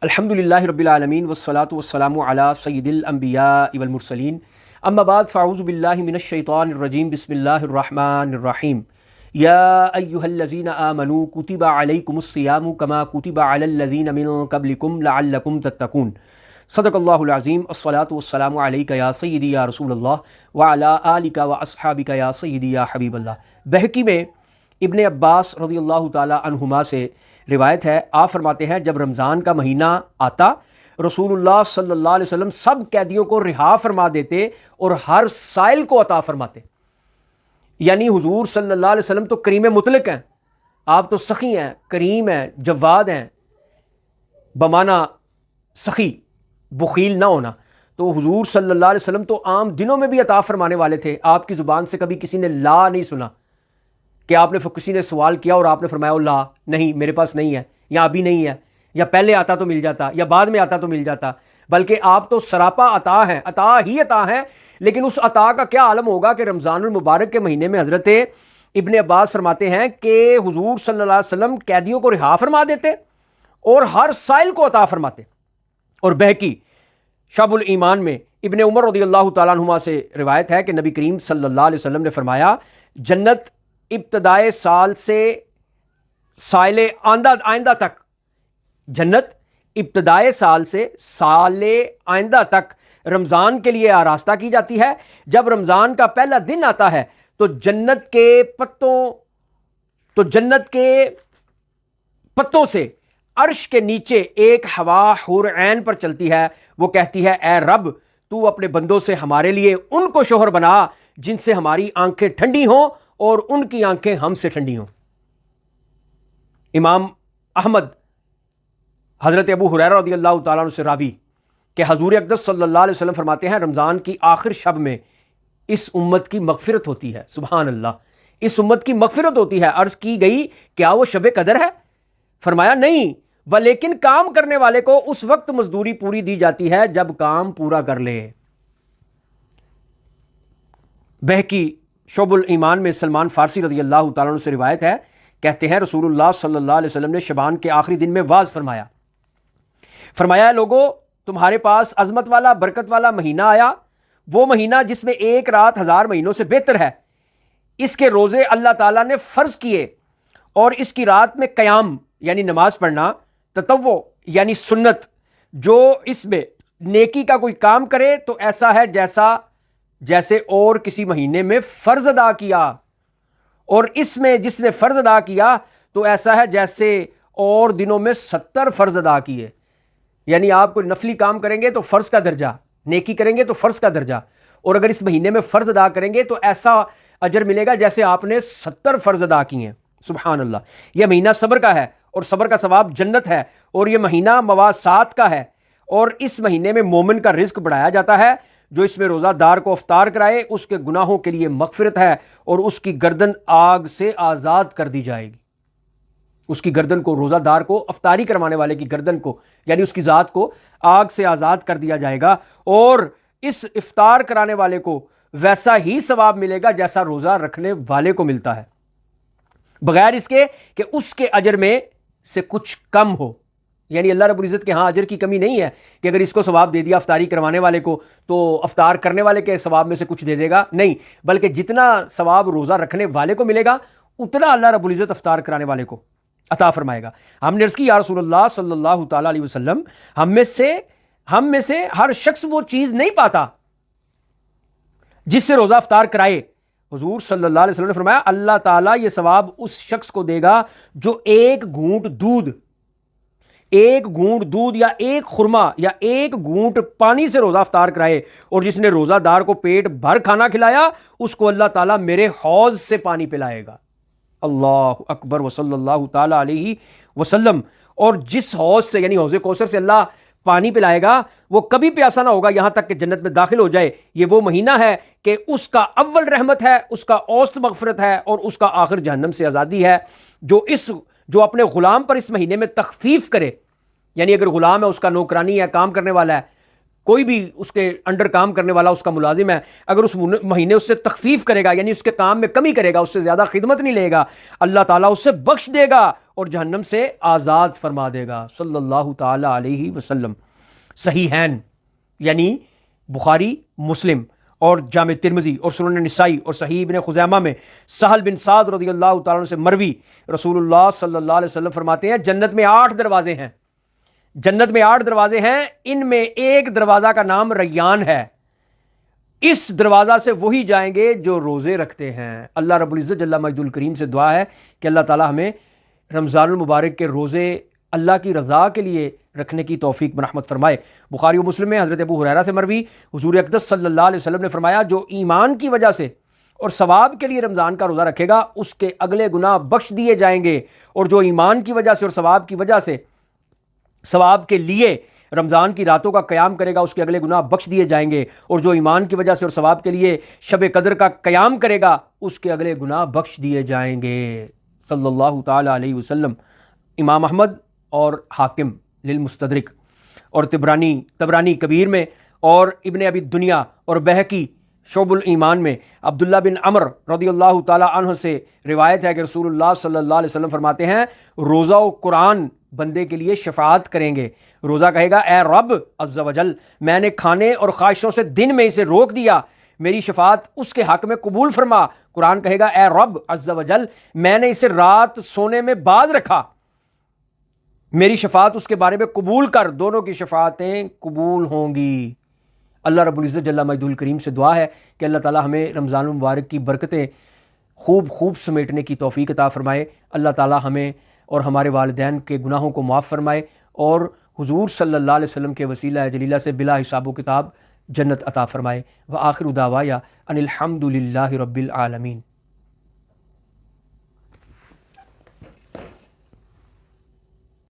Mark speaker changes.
Speaker 1: الحمدللہ رب العالمین والصلاة والسلام علی سید الانبیاء والمرسلین اما بعد فاعوذ باللہ من الشیطان الرجیم بسم اللہ الرحمن الرحیم یا ایہا الذین آمنوا کتب علیکم الصیام کما کتب علی الذین من قبلکم لعلکم تتقون صدق اللہ العظیم الصلاة والسلام علیک یا سیدی یا رسول اللہ وعلی آلک واصحابک یا سیدی یا حبیب اللہ۔ بہقی میں ابن عباس رضی اللہ تعالی عنہما سے روایت ہے، آپ فرماتے ہیں جب رمضان کا مہینہ آتا رسول اللہ صلی اللہ علیہ وسلم سب قیدیوں کو رہا فرما دیتے اور ہر سائل کو عطا فرماتے۔ یعنی حضور صلی اللہ علیہ وسلم تو کریم مطلق ہیں، آپ تو سخی ہیں، کریم ہیں، جواد ہیں، بمانا سخی، بخیل نہ ہونا۔ تو حضور صلی اللہ علیہ وسلم تو عام دنوں میں بھی عطا فرمانے والے تھے، آپ کی زبان سے کبھی کسی نے لا نہیں سنا کہ آپ نے کسی نے سوال کیا اور آپ نے فرمایا لا نہیں، میرے پاس نہیں ہے، یا ابھی نہیں ہے، یا پہلے آتا تو مل جاتا، یا بعد میں آتا تو مل جاتا، بلکہ آپ تو سراپا عطا ہیں، عطا ہی عطا ہیں۔ لیکن اس عطا کا کیا عالم ہوگا کہ رمضان المبارک کے مہینے میں حضرت ابن عباس فرماتے ہیں کہ حضور صلی اللہ علیہ وسلم قیدیوں کو رہا فرما دیتے اور ہر سائل کو عطا فرماتے۔ اور بہقی شعب الایمان میں ابن عمر رضی اللہ تعالیٰ عنہما سے روایت ہے کہ نبی کریم صلی اللہ علیہ وسلم نے فرمایا جنت ابتدائے سال سے سال آئندہ تک، جنت ابتدائے سال سے سال آئندہ تک رمضان کے لیے آراستہ کی جاتی ہے۔ جب رمضان کا پہلا دن آتا ہے تو جنت کے پتوں سے عرش کے نیچے ایک ہوا حور عین پر چلتی ہے، وہ کہتی ہے اے رب تو اپنے بندوں سے ہمارے لیے ان کو شوہر بنا جن سے ہماری آنکھیں ٹھنڈی ہوں اور ان کی آنکھیں ہم سے ٹھنڈی ہوں۔ امام احمد حضرت ابو ہریرہ رضی اللہ تعالیٰ عنہ سے راوی کہ حضور اقدس صلی اللہ علیہ وسلم فرماتے ہیں رمضان کی آخر شب میں اس امت کی مغفرت ہوتی ہے۔ سبحان اللہ، اس امت کی مغفرت ہوتی ہے۔ عرض کی گئی کیا وہ شب قدر ہے؟ فرمایا نہیں، ولیکن کام کرنے والے کو اس وقت مزدوری پوری دی جاتی ہے جب کام پورا کر لے۔ بہقی شعب الایمان میں سلمان فارسی رضی اللہ تعالیٰ عنہ سے روایت ہے، کہتے ہیں رسول اللہ صلی اللہ علیہ وسلم نے شعبان کے آخری دن میں واعظ فرمایا لوگو تمہارے پاس عظمت والا برکت والا مہینہ آیا، وہ مہینہ جس میں ایک رات 1000 مہینوں سے بہتر ہے۔ اس کے روزے اللہ تعالیٰ نے فرض کیے اور اس کی رات میں قیام یعنی نماز پڑھنا، تطوع یعنی سنت، جو اس میں نیکی کا کوئی کام کرے تو ایسا ہے جیسے اور کسی مہینے میں فرض ادا کیا، اور اس میں جس نے فرض ادا کیا تو ایسا ہے جیسے اور دنوں میں 70 فرض ادا کیے۔ یعنی آپ کوئی نفلی کام کریں گے تو فرض کا درجہ، نیکی کریں گے تو فرض کا درجہ، اور اگر اس مہینے میں فرض ادا کریں گے تو ایسا اجر ملے گا جیسے آپ نے 70 فرض ادا کیے ہیں۔ سبحان اللہ۔ یہ مہینہ صبر کا ہے اور صبر کا ثواب جنت ہے، اور یہ مہینہ مواسات کا ہے، اور اس مہینے میں مومن کا رزق بڑھایا جاتا ہے۔ جو اس میں روزہ دار کو افطار کرائے اس کے گناہوں کے لیے مغفرت ہے اور اس کی گردن آگ سے آزاد کر دی جائے گی۔ اس کی گردن کو، روزہ دار کو، افطاری کروانے والے کی گردن کو یعنی اس کی ذات کو آگ سے آزاد کر دیا جائے گا، اور اس افطار کرانے والے کو ویسا ہی ثواب ملے گا جیسا روزہ رکھنے والے کو ملتا ہے، بغیر اس کے کہ اس کے اجر میں سے کچھ کم ہو۔ یعنی اللہ رب العزت کے ہاں اجر کی کمی نہیں ہے کہ اگر اس کو ثواب دے دیا افطاری کروانے والے کو تو افطار کرنے والے کے ثواب میں سے کچھ دے دے گا، نہیں، بلکہ جتنا ثواب روزہ رکھنے والے کو ملے گا اتنا اللہ رب العزت افطار کرانے والے کو عطا فرمائے گا۔ ہم نے عرض کی یا رسول اللہ صلی اللہ تعالیٰ علیہ وسلم ہم میں سے ہر شخص وہ چیز نہیں پاتا جس سے روزہ افطار کرائے۔ حضور صلی اللہ علیہ وسلم نے فرمایا اللہ تعالیٰ یہ ثواب اس شخص کو دے گا جو ایک گھونٹ دودھ یا ایک خرما یا ایک گھونٹ پانی سے روزہ افطار کرائے، اور جس نے روزہ دار کو پیٹ بھر کھانا کھلایا اس کو اللہ تعالیٰ میرے حوض سے پانی پلائے گا۔ اللہ اکبر وصلی اللہ تعالیٰ علیہ وسلم۔ اور جس حوض سے یعنی حوض کوثر سے اللہ پانی پلائے گا وہ کبھی پیاسا نہ ہوگا یہاں تک کہ جنت میں داخل ہو جائے۔ یہ وہ مہینہ ہے کہ اس کا اول رحمت ہے، اس کا اوسط مغفرت ہے، اور اس کا آخر جہنم سے آزادی ہے۔ جو اپنے غلام پر اس مہینے میں تخفیف کرے، یعنی اگر غلام ہے، اس کا نوکرانی ہے، کام کرنے والا ہے، کوئی بھی اس کے انڈر کام کرنے والا اس کا ملازم ہے، اگر اس مہینے اس سے تخفیف کرے گا، یعنی اس کے کام میں کمی کرے گا، اس سے زیادہ خدمت نہیں لے گا، اللہ تعالیٰ اس سے بخش دے گا اور جہنم سے آزاد فرما دے گا، صلی اللہ تعالیٰ علیہ وسلم۔ صحیحین یعنی بخاری، مسلم اور جامع ترمذی اور سنن نسائی اور صحیح ابن خزیمہ میں سہل بن سعد رضی اللہ تعالیٰ عنہ سے مروی، رسول اللہ صلی اللہ علیہ وسلم فرماتے ہیں جنت میں 8 دروازے ہیں، جنت میں 8 دروازے ہیں، ان میں ایک دروازہ کا نام ریان ہے، اس دروازہ سے وہی جائیں گے جو روزے رکھتے ہیں۔ اللہ رب العزت جل مجدہ الکریم سے دعا ہے کہ اللہ تعالیٰ ہمیں رمضان المبارک کے روزے اللہ کی رضا کے لیے رکھنے کی توفیق برحمت فرمائے۔ بخاری و مسلم میں حضرت ابو ہریرہ سے مروی، حضور اقدس صلی اللہ علیہ وسلم نے فرمایا جو ایمان کی وجہ سے اور ثواب کے لیے رمضان کا روزہ رکھے گا اس کے اگلے گناہ بخش دیے جائیں گے، اور جو ایمان کی وجہ سے اور ثواب کی وجہ سے ثواب کے لیے رمضان کی راتوں کا قیام کرے گا اس کے اگلے گناہ بخش دیے جائیں گے، اور جو ایمان کی وجہ سے اور ثواب کے لیے شب قدر کا قیام کرے گا اس کے اگلے گناہ بخش دیے جائیں گے، صلی اللہ تعالیٰ علیہ وسلم۔ امام احمد اور حاکم للمستدرک اور تبرانی کبیر میں اور ابن ابی دنیا اور بہقی شعب الایمان میں عبداللہ بن عمر رضی اللہ تعالیٰ عنہ سے روایت ہے کہ رسول اللہ صلی اللہ علیہ وسلم فرماتے ہیں روزہ و قرآن بندے کے لیے شفاعت کریں گے۔ روزہ کہے گا اے رب عز و جل، میں نے کھانے اور خواہشوں سے دن میں اسے روک دیا، میری شفاعت اس کے حق میں قبول فرما۔ قرآن کہے گا اے رب عز و جل، میں نے اسے رات سونے میں باز رکھا، میری شفاعت اس کے بارے میں قبول کر۔ دونوں کی شفاعتیں قبول ہوں گی۔ اللہ رب العزت جل مجدہ الکریم سے دعا ہے کہ اللہ تعالیٰ ہمیں رمضان المبارک کی برکتیں خوب سمیٹنے کی توفیق عطا فرمائے۔ اللہ تعالیٰ ہمیں اور ہمارے والدین کے گناہوں کو معاف فرمائے، اور حضور صلی اللہ علیہ وسلم کے وسیلہ جلیلہ سے بلا حساب و کتاب جنت عطا فرمائے۔ وآخر دعوایا ان الحمد للہ رب العالمین۔